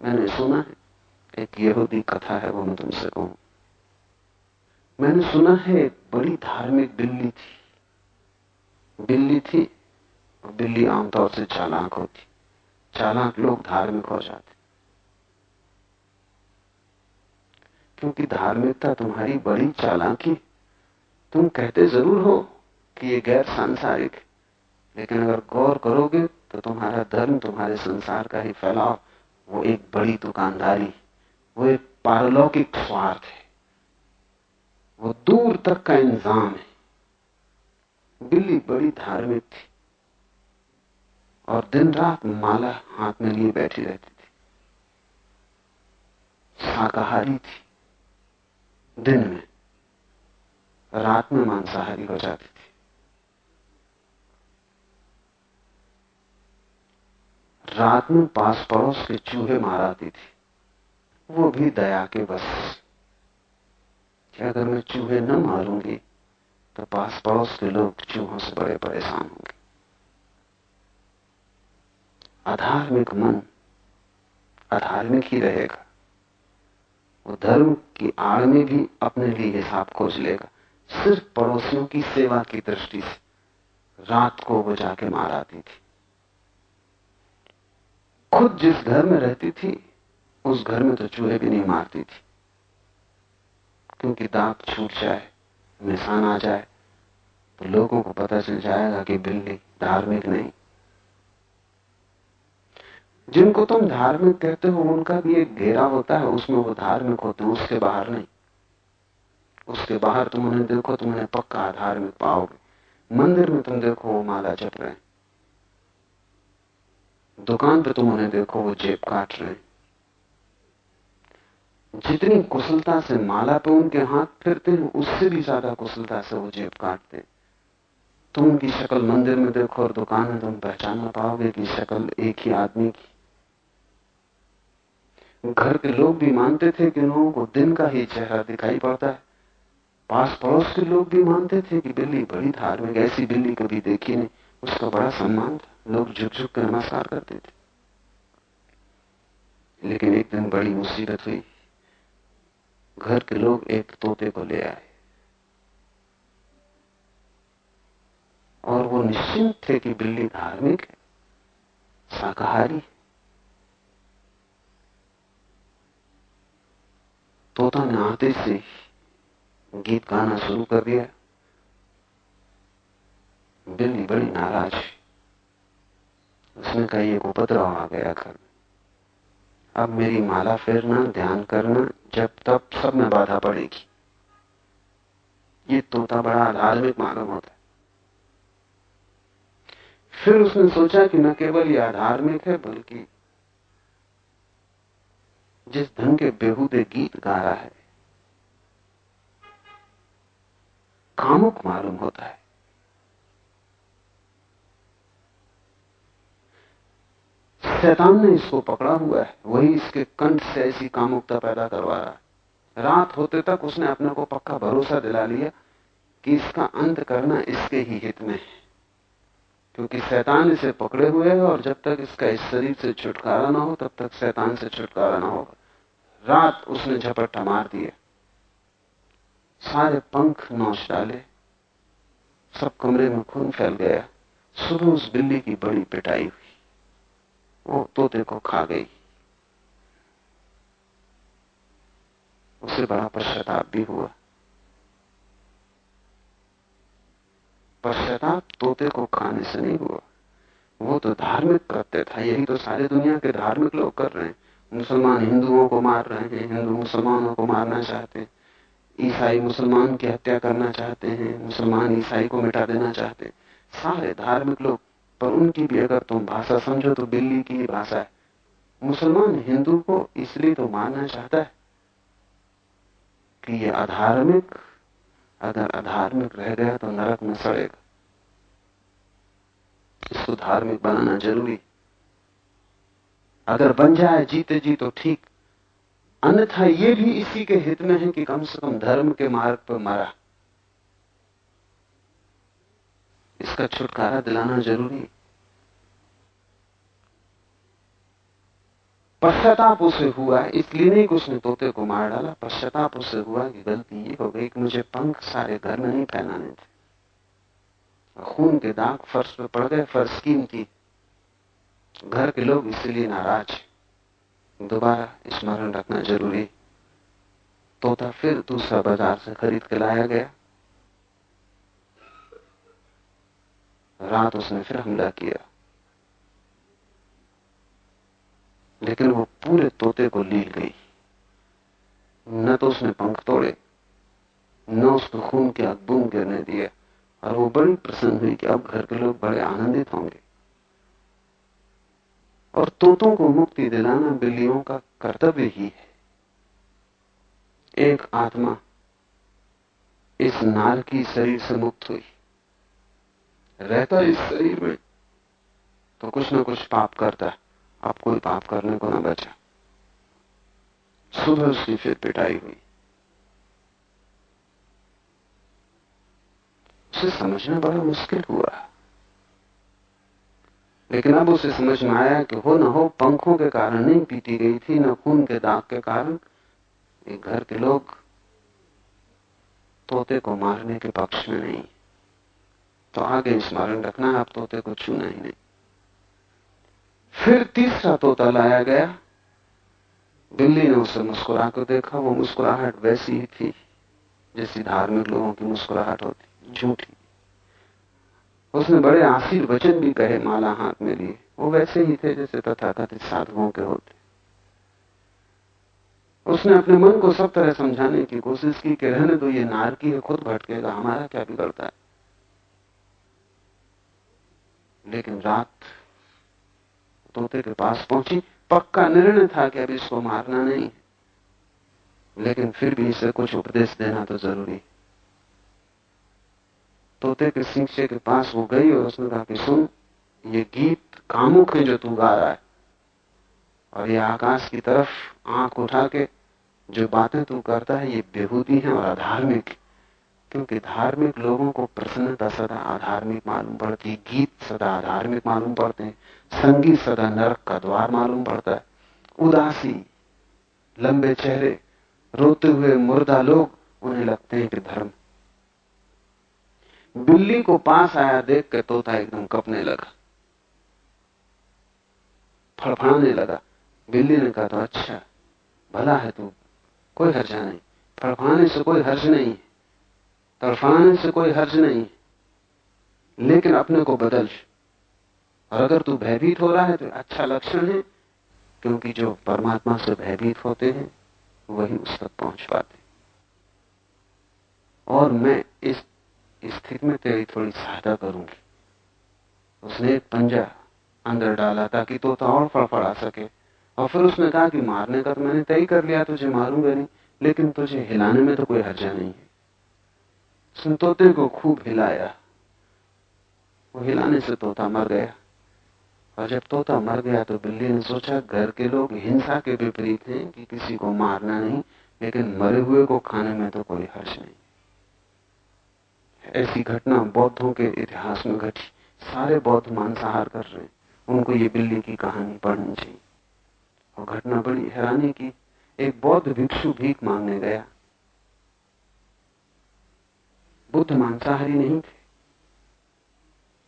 मैंने सुना है, एक यहूदी कथा है, वो मैं तुमसे कहूं। मैंने सुना है एक बड़ी धार्मिक बिल्ली थी। और बिल्ली आमतौर से चालाक होती, चालाक लोग धार्मिक हो जाते, क्योंकि धार्मिकता तुम्हारी बड़ी चालाकी। तुम कहते जरूर हो कि ये गैर सांसारिक है, लेकिन अगर गौर करोगे तो तुम्हारा धर्म तुम्हारे संसार का ही फैलाव, वो एक बड़ी दुकानदारी, वो एक पारलौकिक स्वार्थ है, वो दूर तक का इंतजाम है। बिल्ली बड़ी धार्मिक थी और दिन रात माला हाथ में लिए बैठी रहती थी। शाकाहारी थी दिन में, रात में मांसाहारी हो जाती थी। रात में पास पड़ोस के चूहे माराती थी, वो भी दया के बस कि अगर मैं चूहे न मारूंगी तो पास पड़ोस के लोग चूहों से बड़े परेशान होंगे। अधार्मिक मन अधार्मिक ही रहेगा, वो धर्म की आड़ में भी अपने लिए हिसाब खोज लेगा। सिर्फ पड़ोसियों की सेवा की दृष्टि से रात को वो जाके मार आती थी। खुद जिस घर में रहती थी उस घर में तो चूहे भी नहीं मारती थी, क्योंकि दाग छूट जाए, निशान आ जाए तो लोगों को पता चल जाएगा कि बिल्ली धार्मिक नहीं। जिनको तुम धार्मिक कहते हो उनका भी एक घेरा होता है, उसमें वो धार्मिक होते हैं, उसके बाहर नहीं। उसके बाहर तुम उन्हें देखो, तुम उन्हें पक्का अधार्मिक पाओगे। मंदिर में तुम देखो वो माला जप रहे हैं, दुकान पे तुम उन्हें देखो वो जेब काट रहे हैं। जितनी कुशलता से माला पे उनके हाथ फिरते हैं, उससे भी ज्यादा कुशलता से वो जेब काटते हैं। तुम उनकी शक्ल मंदिर में देखो और दुकान में तुम पहचान ना पाओगे कि शक्ल एक ही आदमी की। घर के लोग भी मानते थे कि लोगों को दिन का ही चेहरा दिखाई पड़ता है। पास पड़ोस के लोग भी मानते थे कि बिल्ली बड़ी धार्मिक, ऐसी बिल्ली कभी देखी नहीं, उसका बड़ा सम्मान था, लोग झुक झुक कर नमस्कार करते थे। लेकिन एक दिन बड़ी मुसीबत हुई। घर के लोग एक तोते को ले आए और वो निश्चिंत थे कि बिल्ली धार्मिक है, शाकाहारी। तोता ने आते से गीत गाना शुरू कर दिया। बिल्ली बड़ी नाराज, उसने कहा ये उपद्रव आ गया घर में, अब मेरी माला फेरना, ध्यान करना, जब तब सब में बाधा पड़ेगी। ये तोता बड़ा धार्मिक मालूम होता है। फिर उसने सोचा कि न केवल ये धार्मिक है, बल्कि जिस ढंग के बेहूदे गीत गा रहा है कामुक मालूम होता है। शैतान ने इसको पकड़ा हुआ है, वही इसके कंठ से ऐसी कामुकता पैदा करवा रहा है। रात होते तक उसने अपने को पक्का भरोसा दिला लिया कि इसका अंत करना इसके ही हित में है, क्योंकि शैतान इसे पकड़े हुए है और जब तक इसका इस शरीर से छुटकारा ना हो तब तक शैतान से छुटकारा ना होगा। रात उसने झपट्टा मार दिया, सारे पंख नोच डाले, सब कमरे में खून फैल गया। सुबह उस बिल्ली की बड़ी पिटाई हुई, वो तोते को खा गई। उसे बड़ा पश्चाताप भी हुआ। पश्चाताप तोते को खाने से नहीं हुआ, वो तो धार्मिक कृत्य था। यही तो सारी दुनिया के धार्मिक लोग कर रहे हैं। मुसलमान हिंदुओं को मार रहे हैं, हिंदू मुसलमानों को मारना चाहते हैं, ईसाई मुसलमान की हत्या करना चाहते हैं, मुसलमान ईसाई को मिटा देना चाहते हैं, सारे धार्मिक लोग। पर उनकी भी अगर तुम भाषा समझो तो बिल्ली की ही भाषा है। मुसलमान हिंदू को इसलिए तो मारना चाहता है कि ये अधार्मिक, अगर अधार्मिक रह गया तो नरक में सड़ेगा, इसको धार्मिक बनाना जरूरी। अगर बन जाए जीते जी तो ठीक, अन्यथा ये भी इसी के हित में है कि कम से कम धर्म के मार्ग पर मरा। इसका छुटकारा दिलाना जरूरी। पश्चाताप उसे हुआ, इसलिए नहीं कि उसने तोते को मार डाला, पश्चाताप उसे हुआ कि गलती ये हो गई कि मुझे पंख सारे घर में नहीं फैलाने थे। खून के दाग फर्श पे पड़ गए, फर्श कीमती, घर के लोग इसलिए नाराज। दोबारा स्मरण रखना जरूरी। तोता फिर दूसरा बाजार से खरीद के लाया गया। रात उसने फिर हमला किया, लेकिन वो पूरे तोते को लील गई। न तो उसने पंख तोड़े, न उसको खून के बूंद गिरने दिए, और वो बड़ी प्रसन्न हुई कि अब घर के लोग बड़े आनंदित होंगे। और तोतों को मुक्ति दिलाना बिल्लियों का कर्तव्य ही है। एक आत्मा इस नार की शरीर से मुक्त हुई, रहता इस शरीर में तो कुछ न कुछ पाप करता है। अब कोई पाप करने को न बचा। सुबह उसकी फिर पिटाई हुई। उसे समझना बड़ा मुश्किल हुआ, लेकिन अब उसे समझ में आया कि हो न हो पंखों के कारण नहीं पीटी गई थी, न खून के दाग के कारण। एक घर के लोग तोते को मारने के पक्ष में नहीं। तो आगे स्मरण रखना, आप तोते को छूना ही नहीं। फिर तीसरा तोता लाया गया। बिल्ली ने उसे मुस्कुरा कर देखा। वो मुस्कुराहट वैसी ही थी जैसी धार्मिक लोगों की मुस्कुराहट होती, झूठी। उसने बड़े आशीर वचन भी कहे, माला हाथ में लिए। वो वैसे ही थे जैसे तथाकथित साधुओं के होते। उसने अपने मन को सब तरह समझाने की कोशिश की कि रहने दो, ये नार की है, खुद भटकेगा, हमारा क्या बिगड़ता है। लेकिन रात तोते के पास पहुंची। पक्का निर्णय था कि अब इसको मारना नहीं, लेकिन फिर भी इसे कुछ उपदेश देना तो जरूरी। तोते के शिंचे के पास वो गई और उसने कहा कि सुन, ये गीत कामुक है जो तू गा रहा है, और ये आकाश की तरफ आंख उठा के जो बातें तू करता है ये बेहूदी है और अधार्मिक। क्योंकि धार्मिक लोगों को प्रसन्नता सदा अधार्मिक मालूम पड़ती है, गीत सदा अधार्मिक मालूम पड़ते हैं, संगीत सदा नरक का द्वार मालूम पड़ता है। उदासी, लंबे चेहरे, रोते हुए मुर्दा लोग, उन्हें लगते हैं कि धर्म। बिल्ली को पास आया देख के तोता एकदम कपने लगा, फड़फड़ाने लगा। बिल्ली ने कहा, तो अच्छा भला है तू, कोई हर्जा नहीं, फड़फड़ाने से कोई हर्ज नहीं, तड़फड़ाने से कोई हर्ज नहीं, लेकिन अपने को बदल। और अगर तू भयभीत हो रहा है तो अच्छा लक्षण है, क्योंकि जो परमात्मा से भयभीत होते हैं वही उस तक पहुंच पाते। और मैं इस स्थिति में तेरी थोड़ी सहायता करूंगी। उसने एक पंजा अंदर डाला ताकि तोता और फड़फड़ा सके, और फिर उसने कहा कि मारने का तो मैंने तय कर लिया, तुझे मारूंगा नहीं, लेकिन तुझे हिलाने में तो कोई हर्जा नहीं है। उसने तोते को खूब हिलाया। वो हिलाने से तोता मर गया। और जब तोता मर गया तो बिल्ली ने सोचा, घर के लोग हिंसा के विपरीत हैं कि किसी को मारना नहीं, लेकिन मरे हुए को खाने में तो कोई हर्ष नहीं। ऐसी घटना बौद्धों के इतिहास में घटी। सारे बौद्ध मांसाहार कर रहे हैं, उनको ये बिल्ली की कहानी पढ़नी चाहिए। और घटना बड़ी हैरानी की, एक बौद्ध भिक्षु भीख मांगने गया। बुद्ध मांसाहारी नहीं थे,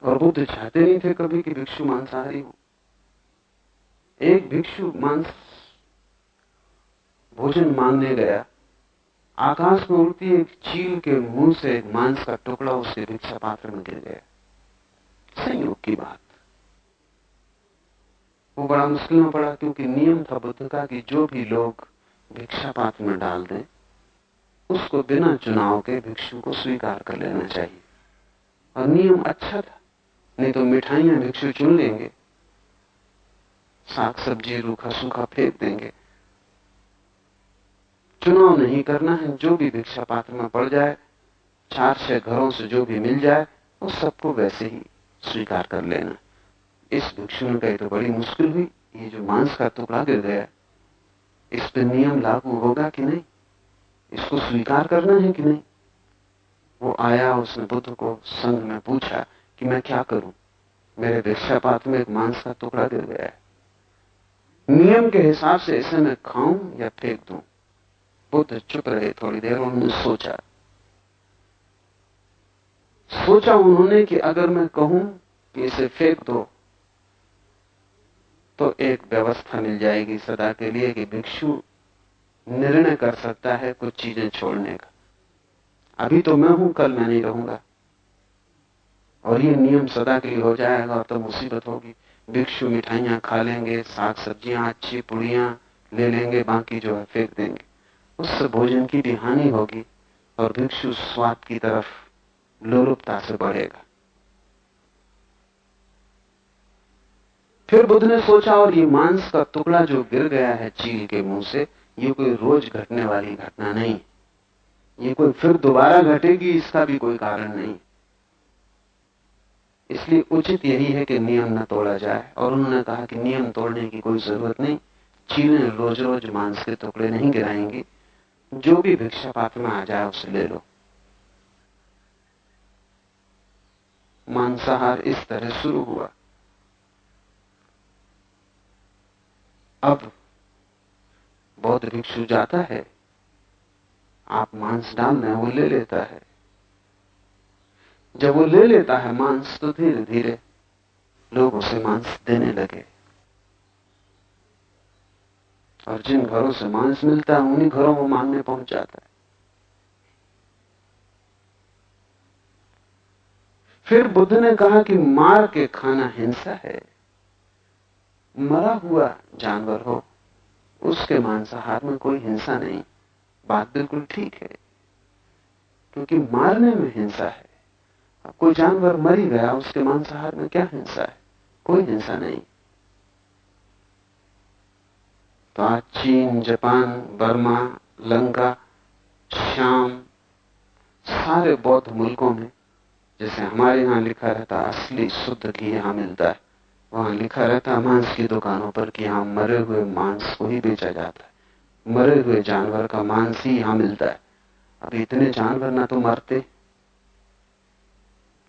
और बुद्ध चाहते नहीं थे कभी कि भिक्षु मांसाहारी हो। एक भिक्षु मांस भोजन मांगने गया। आकाश में उड़ती एक चील के मुंह से एक मांस का टुकड़ा उसके भिक्षा पात्र में गिर गया। संयोग की बात। वो बड़ा मुश्किल में पड़ा, क्योंकि नियम था बुद्ध का कि जो भी लोग भिक्षा पात्र में डाल दें उसको बिना चुनाव के भिक्षु को स्वीकार कर लेना चाहिए। और नियम अच्छा था, नहीं तो मिठाइयां भिक्षु चुन लेंगे, साग सब्जी रूखा सूखा फेंक देंगे। चुनाव नहीं करना है, जो भी भिक्षा पात्र में पड़ जाए, 4-6 घरों से जो भी मिल जाए, उस सबको वैसे ही स्वीकार कर लेना। इस भिक्षु ने कही तो बड़ी मुश्किल हुई, ये जो मांस का टुकड़ा गिर गया, इस पर नियम लागू होगा कि नहीं, इसको स्वीकार करना है कि नहीं। वो आया, उसने बुद्ध को संघ में पूछा कि मैं क्या करूं, मेरे भिक्षा पात्र में एक मांस का टुकड़ा गिर गया है। नियम के हिसाब से इसे मैं खाऊं या फेंक दूं। बुद्ध चुप रहे थोड़ी देर, उन्होंने सोचा उन्होंने कि अगर मैं कहूं कि इसे फेंक दो तो एक व्यवस्था मिल जाएगी सदा के लिए कि भिक्षु निर्णय कर सकता है कुछ चीजें छोड़ने का। अभी तो मैं हूं, कल मैं नहीं रहूंगा, और ये नियम सदा के लिए हो जाएगा और तो मुसीबत होगी। भिक्षु मिठाइयां खा लेंगे, साग सब्जियां अच्छी पुड़ियां ले लेंगे, बाकी जो है फेंक देंगे। उससे भोजन की भी हानि होगी और भिक्षु स्वाद की तरफ लोलुपता से बढ़ेगा। फिर बुद्ध ने सोचा, और ये मांस का टुकड़ा जो गिर गया है चील के मुंह से, ये कोई रोज घटने वाली घटना नहीं, ये कोई फिर दोबारा घटेगी इसका भी कोई कारण नहीं। इसलिए उचित यही है कि नियम न तोड़ा जाए। और उन्होंने कहा कि नियम तोड़ने की कोई जरूरत नहीं, चीलें रोज रोज मांस के टुकड़े नहीं गिराएंगी, जो भी भिक्षा पात्र में आ जाए उसे ले लो। मांसाहार इस तरह शुरू हुआ। अब बौद्ध भिक्षु जाता है, आप मांस डाल रहे हैं, वो ले लेता है। जब वो ले लेता है मांस, तो धीरे धीरे लोग उसे मांस देने लगे, और जिन घरों से मांस मिलता है उन्हीं घरों वो मांगने पहुंच जाता है। फिर बुद्ध ने कहा कि मार के खाना हिंसा है। मरा हुआ जानवर हो, उसके मांसाहार में कोई हिंसा नहीं। बात बिल्कुल ठीक है, क्योंकि मारने में हिंसा है। कोई जानवर मर ही गया, उसके मांसाहार में क्या हिंसा है? कोई हिंसा नहीं। तो आज चीन, जापान, बर्मा, लंका, शाम, सारे बौद्ध मुल्कों में, जैसे हमारे यहां लिखा रहता असली शुद्ध घी यहां मिलता है, वहां लिखा रहता मांस की दुकानों पर कि यहां मरे हुए मांस को ही बेचा जाता है, मरे हुए जानवर का मांस ही यहां मिलता है। अब इतने जानवर ना तो मरते,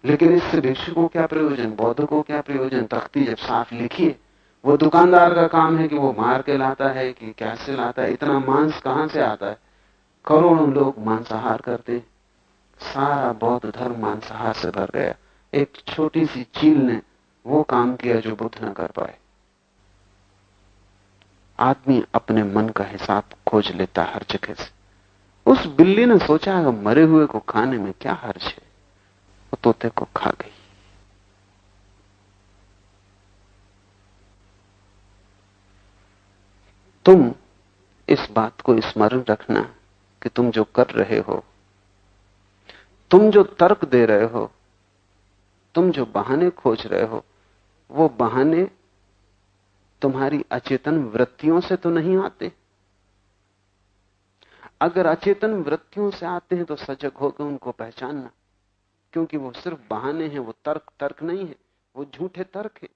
लेकिन इससे भिक्षु को क्या प्रयोजन, बौद्ध को क्या प्रयोजन? तख्ती जब साफ लिखी है, वो दुकानदार का काम है कि वो मार के लाता है कि कैसे लाता है, इतना मांस कहां से आता है? करोड़ों लोग मांसाहार करते, सारा बौद्ध धर्म मांसाहार से भर गया। एक छोटी सी चील ने वो काम किया जो बुद्ध न कर पाए। आदमी अपने मन का हिसाब खोज लेता हर जगह से। उस बिल्ली ने सोचा अगर मरे हुए को खाने में क्या हर्ज है, वो तोते को खा गई। तुम इस बात को स्मरण रखना कि तुम जो कर रहे हो, तुम जो तर्क दे रहे हो, तुम जो बहाने खोज रहे हो, वो बहाने तुम्हारी अचेतन वृत्तियों से तो नहीं आते। अगर अचेतन वृत्तियों से आते हैं तो सजग होकर उनको पहचानना, क्योंकि वो सिर्फ बहाने हैं, वो तर्क नहीं है, वो झूठे तर्क है।